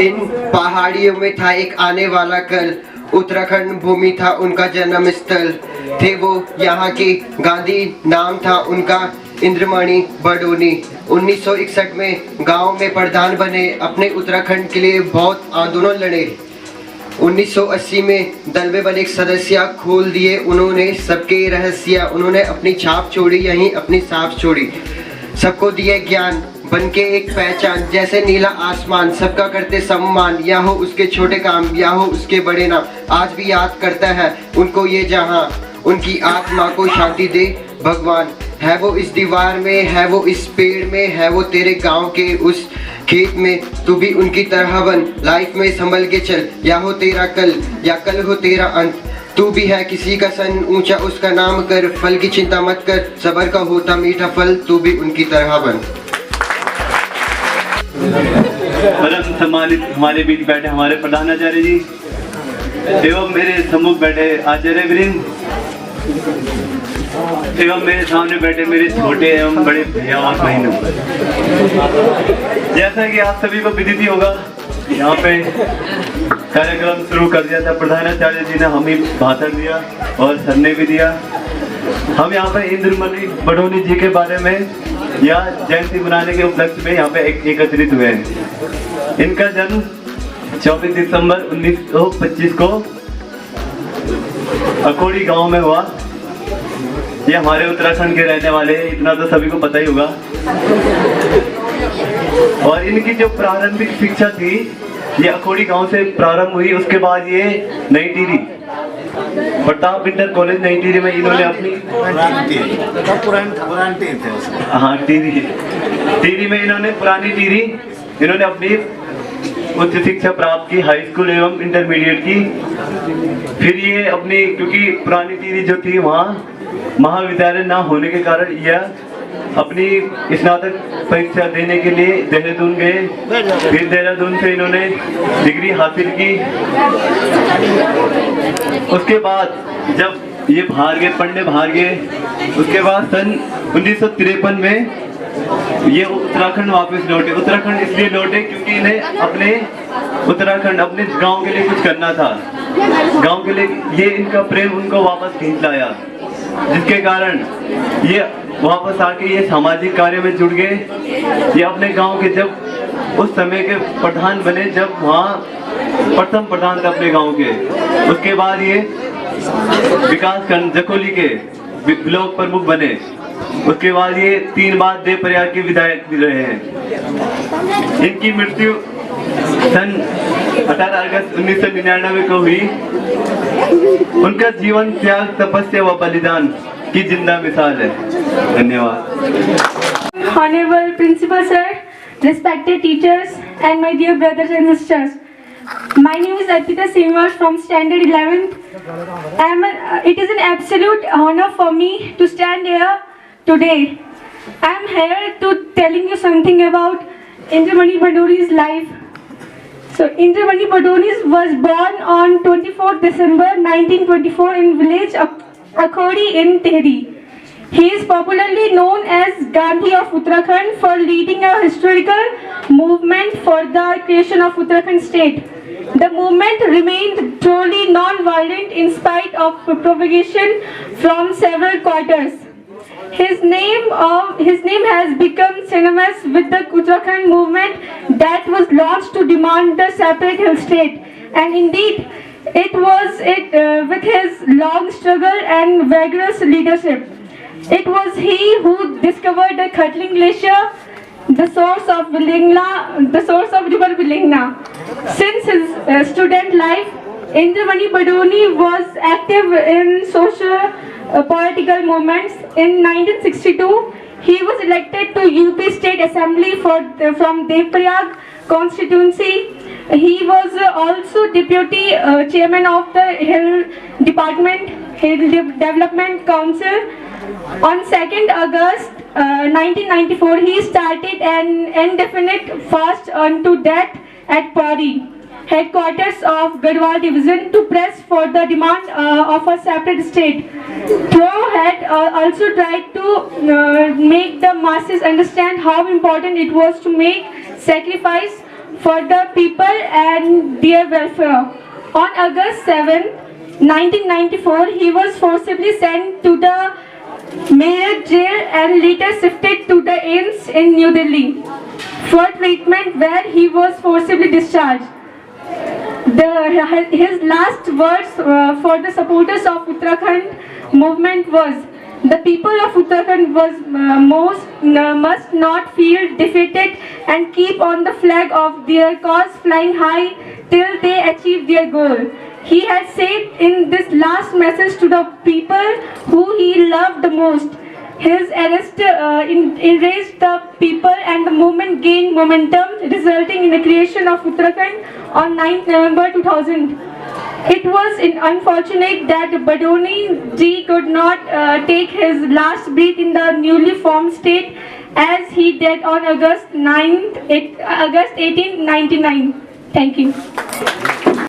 इन पहाड़ियों में था एक आने वाला कल, उत्तराखंड भूमि था उनका जन्म स्थल। थे वो यहाँ के गांधी, नाम था उनका इंद्रमणि बडोनी। 1961 में गांव में प्रधान बने, अपने उत्तराखंड के लिए बहुत आंदोलन लड़े। 1980 में दल में बने एक सदस्य खोल दिए उन्होंने सबके रहस्य, उन्होंने अपनी छाप छोड़ी, यहीं अपनी सांप छोड़ी। सबको दिए ज्ञान बन के एक पहचान, जैसे नीला आसमान सबका करते सम्मान, या हो उसके छोटे काम या हो उसके बड़े नाम। आज भी याद करता है उनको ये जहां, उनकी आत्मा को शांति दे भगवान। है वो इस दीवार में, है वो इस पेड़ में, है वो तेरे गांव के उस खेत में। तू भी उनकी तरह बन, लाइफ में संभल के चल, या हो तेरा कल या कल हो तेरा अंत। तू भी है किसी का सन, ऊंचा उसका नाम कर, फल की चिंता मत कर, सबर का होता मीठा फल, तू भी उनकी तरह बन। परम सम्मानित हमारे बीच बैठे हमारे प्रधानाचार्य जी एवं मेरे सम्मुख बैठे आचार्य वृंद एवं मेरे सामने बैठे मेरे छोटे एवं बड़े भैया और बहनों, जैसा कि आप सभी को विदित ही होगा, यहाँ पे कार्यक्रम शुरू कर दिया था। प्रधानाचार्य जी ने हमें भाषण दिया और सर ने भी दिया। हम यहाँ पे इंद्रमणि बडोनी जी के बारे में या जयंती मनाने के उपलक्ष्य में यहाँ पे एकत्रित हुए हैं। इनका जन्म 24 दिसंबर 1925 को अकोड़ी गांव में हुआ। ये हमारे उत्तराखंड के रहने वाले हैं, इतना तो सभी को पता ही होगा। और इनकी जो प्रारंभिक शिक्षा थी ये अकोड़ी गांव से प्रारंभ हुई। उसके बाद ये नई टिहरी प्रताप इंटर कॉलेज नई टिहरी में इन्होंने अपनी टिहरी में इन्होंने पुरानी टिहरी इन्होंने अपनी उच्च शिक्षा प्राप्त की, हाई स्कूल एवं इंटरमीडिएट की। फिर ये अपनी, क्योंकि पुरानी टिहरी जो थी वहाँ महाविद्यालय ना होने के कारण यह अपनी स्नातक परीक्षा देने के लिए देहरादून गए। फिर देहरादून से इन्होंने डिग्री हासिल की। उसके बाद जब ये बाहर गए, पढ़ने बाहर गए, उसके बाद सन 1953 में ये उत्तराखंड वापस लौटे। उत्तराखंड इसलिए लौटे क्योंकि इन्हें अपने उत्तराखंड, अपने गांव के लिए कुछ करना था। गांव के लिए ये इनका प्रेम उनको वापस खींच लाया, जिसके कारण ये वापस आके ये सामाजिक कार्य में जुड़ गए। ये अपने गांव के जब उस समय के प्रधान बने, जब वहाँ प्रथम प्रधान थे अपने गांव के। उसके बाद ये विकास खंड जकोली के ब्लॉक प्रमुख बने। उसके बाद ये 3 बार देवप्रयाग के विधायक भी रहे हैं। इनकी मृत्यु सन 18 अगस्त 1999 को हुई। उनका जीवन त्याग, तपस्या व बलिदान की जिंदा मिसाल है। धन्यवाद। Honorable Principal Sir, respected teachers and my dear brothers and sisters. My name is Arpita Srinivas from Standard 11th. It is an absolute honor for me to stand here today. I am here to telling you something about Indramani Badoni's life. So Indramani Badoni was born on 24th December 1924 in village Akhodi in Tehri. He is popularly known as Gandhi of Uttarakhand for leading a historical movement for the creation of Uttarakhand state. The movement remained truly non-violent in spite of propagation from several quarters. His name has become synonymous with the Uttarakhand movement that was launched to demand the separate hill state. And indeed, it was with his long struggle and vigorous leadership. It was he who discovered the Khatling Glacier, the source of river Vilingna. Since his student life, Indramani Badoni was active in social political movements. In 1962, he was elected to UP State Assembly from Devprayag constituency. He was also deputy chairman of the Hill Development Council. On 2nd August 1994, he started an indefinite fast unto death at Pauri. headquarters of Garhwal division to press for the demand of a separate state. Thoreau had also tried to make the masses understand how important it was to make sacrifice for the people and their welfare. On August 7, 1994, he was forcibly sent to the Meerut jail and later shifted to the AIIMS in New Delhi for treatment, where he was forcibly discharged. His last words for the supporters of Uttarakhand movement was, "The people of Uttarakhand must not feel defeated and keep on the flag of their cause flying high till they achieve their goal." He had said in this last message to the people who he loved the most. His arrest enraged the people and the movement gained momentum, resulting in the creation of Uttarakhand on 9th November 2000. It was unfortunate that Badoni ji could not take his last breath in the newly formed state, as he died on August 18, 1999. Thank you.